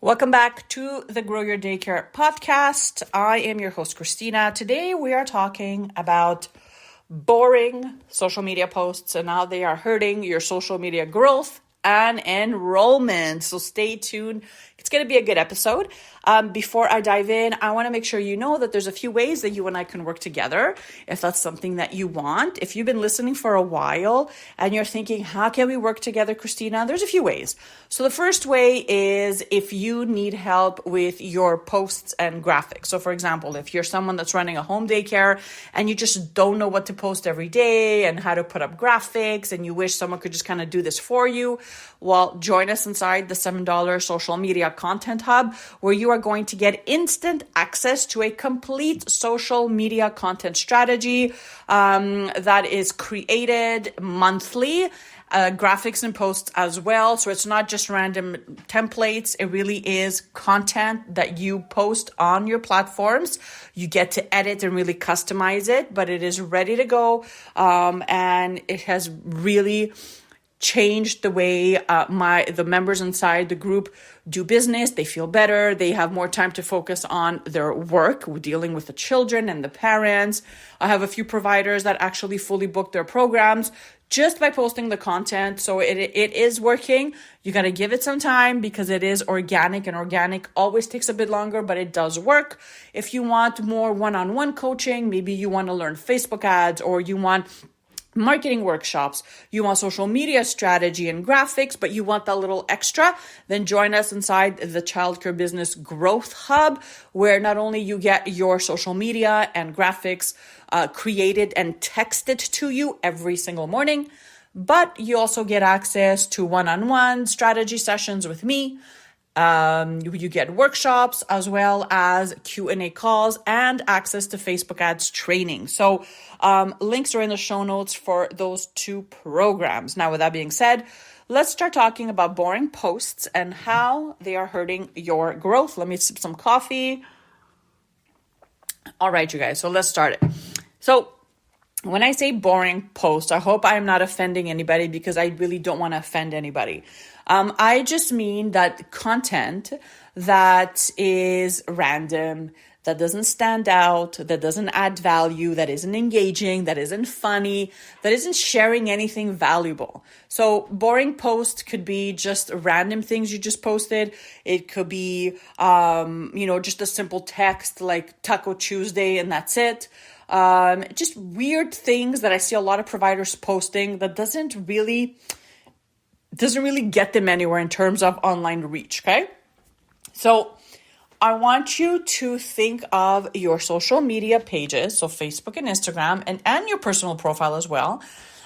Welcome back to the Grow Your Daycare podcast. I am your host, Christina. Today we are talking about boring social media posts and how they are hurting your social media growth and enrollment. So stay tuned. It's going to be a good episode. Before I dive in, I want to make sure you know that there's a few ways that you and I can work together if that's something that you want. If you've been listening for a while and you're thinking, how can we work together, Christina? There's a few ways. So the first way is if you need help with your posts and graphics. So for example, if you're someone that's running a home daycare and you just don't know what to post every day and how to put up graphics and you wish someone could just kind of do this for you, well, join us inside the $7 social media content hub, where you are going to get instant access to a complete social media content strategy that is created monthly, graphics and posts as well. So it's not just random templates. It really is content that you post on your platforms. You get to edit and really customize it, but it is ready to go. And it has really changed the way the members inside the group do business. They feel better. They have more time to focus on their work, dealing with the children and the parents. I have a few providers that actually fully book their programs just by posting the content. So it is working. You got to give it some time because it is organic, and organic always takes a bit longer, but it does work. If you want more one-on-one coaching, maybe you want to learn Facebook ads, or you want marketing workshops, you want social media strategy and graphics, but you want that little extra, then join us inside the Childcare Business Growth Hub, where not only you get your social media and graphics created and texted to you every single morning, but you also get access to one-on-one strategy sessions with me. You get workshops as well as Q&A calls and access to Facebook ads training. So links are in the show notes for those two programs. Now, with that being said, let's start talking about boring posts and how they are hurting your growth. Let me sip some coffee. All right, you guys. So let's start it. So when I say boring posts, I hope I'm not offending anybody, because I really don't want to offend anybody. I just mean that content that is random, that doesn't stand out, that doesn't add value, that isn't engaging, that isn't funny, that isn't sharing anything valuable. So boring post could be just random things you just posted. It could be, just a simple text like Taco Tuesday and that's it. Just weird things that I see a lot of providers posting that doesn't really get them anywhere in terms of online reach, okay? So I want you to think of your social media pages, so Facebook and Instagram, and your personal profile as well.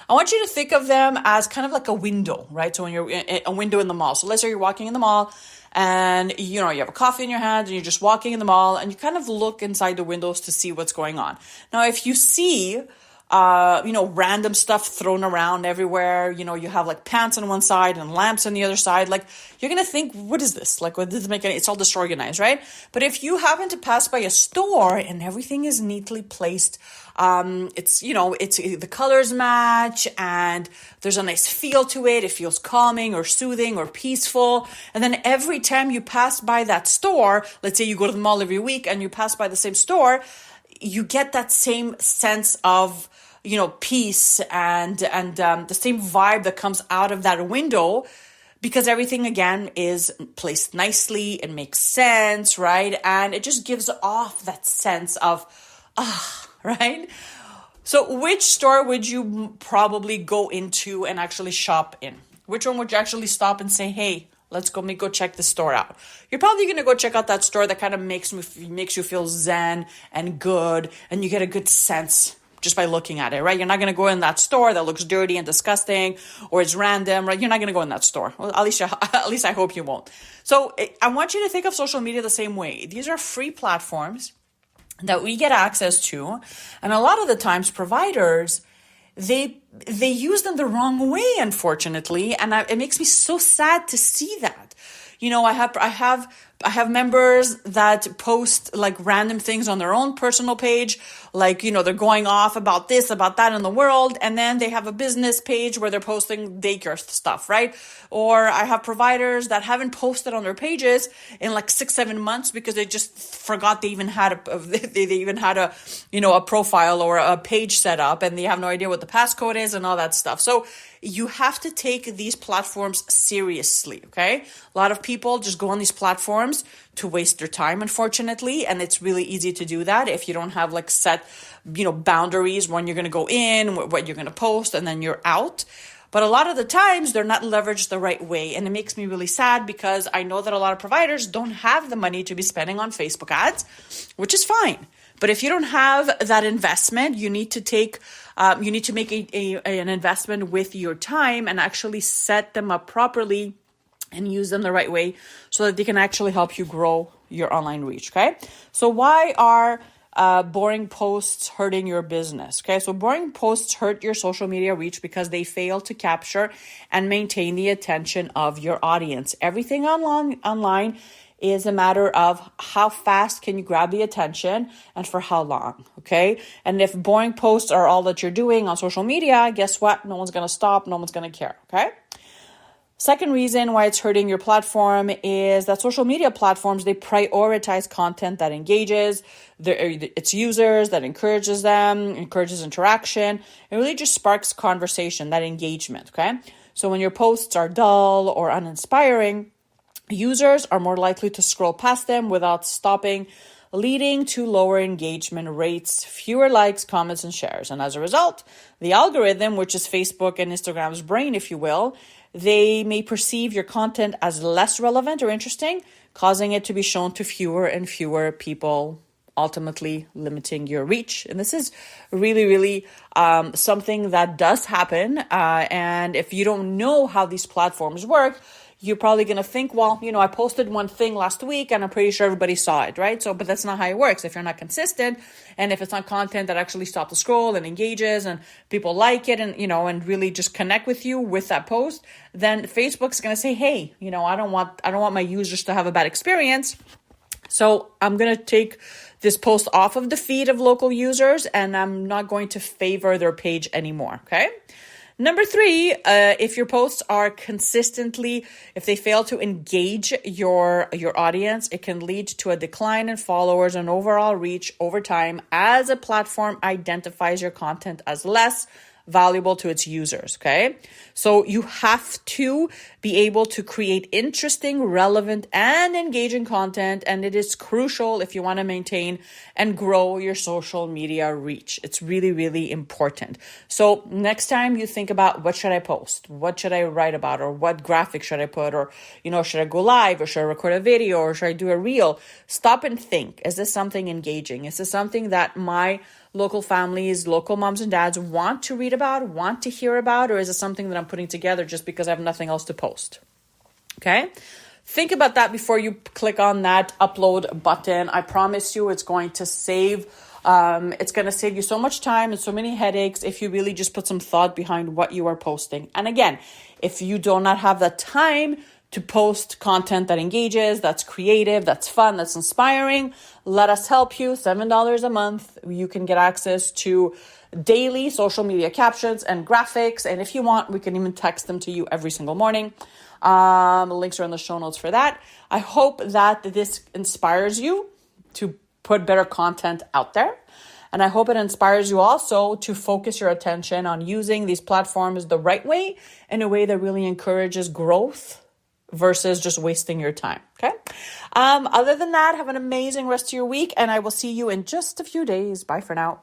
I want you to think of them as kind of like a window, right? So when you're a window in the mall. So let's say you're walking in the mall and, you have a coffee in your hand and you're just walking in the mall and you kind of look inside the windows to see what's going on. Now, if you see random stuff thrown around everywhere. You have like pants on one side and lamps on the other side. Like, you're going to think, what is this? Like, what does it make any, it's all disorganized, right? But if you happen to pass by a store and everything is neatly placed, it's the colors match and there's a nice feel to it. It feels calming or soothing or peaceful. And then every time you pass by that store, let's say you go to the mall every week and you pass by the same store, you get that same sense of, peace and the same vibe that comes out of that window, because everything again is placed nicely. It makes sense, right? And it just gives off that sense of, right? So which store would you probably go into and actually shop in? Which one would you actually stop and say, hey, let's go check the store out? You're probably going to go check out that store that kind of makes you feel zen and good, and you get a good sense just by looking at it, right? You're not going to go in that store that looks dirty and disgusting or it's random, right? You're not going to go in that store. Well, at least I hope you won't. So I want you to think of social media the same way. These are free platforms that we get access to, and a lot of the times providers, they use them the wrong way, unfortunately, and it makes me so sad to see that. I have I have members that post like random things on their own personal page, like, they're going off about this, about that in the world. And then they have a business page where they're posting daycare stuff, right? Or I have providers that haven't posted on their pages in like 6-7 months because they just forgot they even had a profile or a page set up, and they have no idea what the passcode is and all that stuff. So you have to take these platforms seriously, okay? A lot of people just go on these platforms to waste their time, unfortunately, and it's really easy to do that if you don't have like set, boundaries when you're going to go in, what you're going to post, and then you're out. But a lot of the times they're not leveraged the right way, and it makes me really sad because I know that a lot of providers don't have the money to be spending on Facebook ads, which is fine. But if you don't have that investment, you need to make an investment with your time and actually set them up properly and use them the right way so that they can actually help you grow your online reach. Okay. So why are boring posts hurting your business? Okay. So boring posts hurt your social media reach because they fail to capture and maintain the attention of your audience. Everything online is a matter of how fast can you grab the attention and for how long, okay? And if boring posts are all that you're doing on social media, guess what? No one's going to stop. No one's going to care, okay? Second reason why it's hurting your platform is that social media platforms, they prioritize content that engages its users, that encourages interaction. It really just sparks conversation, that engagement, okay? So when your posts are dull or uninspiring, users are more likely to scroll past them without stopping, leading to lower engagement rates, fewer likes, comments, and shares. And as a result, the algorithm, which is Facebook and Instagram's brain, if you will, they may perceive your content as less relevant or interesting, causing it to be shown to fewer and fewer people, ultimately limiting your reach. And this is really, really something that does happen. And if you don't know how these platforms work, you're probably going to think, well, I posted one thing last week and I'm pretty sure everybody saw it, right? But that's not how it works. If you're not consistent and if it's not content that actually stops the scroll and engages and people like it and really just connect with you with that post, then Facebook's going to say, hey, I don't want my users to have a bad experience. So I'm going to take this post off of the feed of local users and I'm not going to favor their page anymore, okay? Number 3, if your posts are if they fail to engage your audience, it can lead to a decline in followers and overall reach over time as a platform identifies your content as less valuable to its users, okay? So you have to be able to create interesting, relevant, and engaging content, and it is crucial if you want to maintain and grow your social media reach. It's really, really important. So next time you think about what should I post? What should I write about? Or what graphic should I put? Or, should I go live? Or should I record a video? Or should I do a reel? Stop and think. Is this something engaging? Is this something that my local families, local moms and dads want to read about, want to hear about, or is it something that I'm putting together just because I have nothing else to post? Okay? Think about that before you click on that upload button. I promise you it's going to save you so much time and so many headaches if you really just put some thought behind what you are posting. And again, if you do not have the time to post content that engages, that's creative, that's fun, that's inspiring, let us help you. $7 a month. You can get access to daily social media captions and graphics. And if you want, we can even text them to you every single morning. Links are in the show notes for that. I hope that this inspires you to put better content out there. And I hope it inspires you also to focus your attention on using these platforms the right way, in a way that really encourages growth versus just wasting your time. Okay. Other than that, have an amazing rest of your week, and I will see you in just a few days. Bye for now.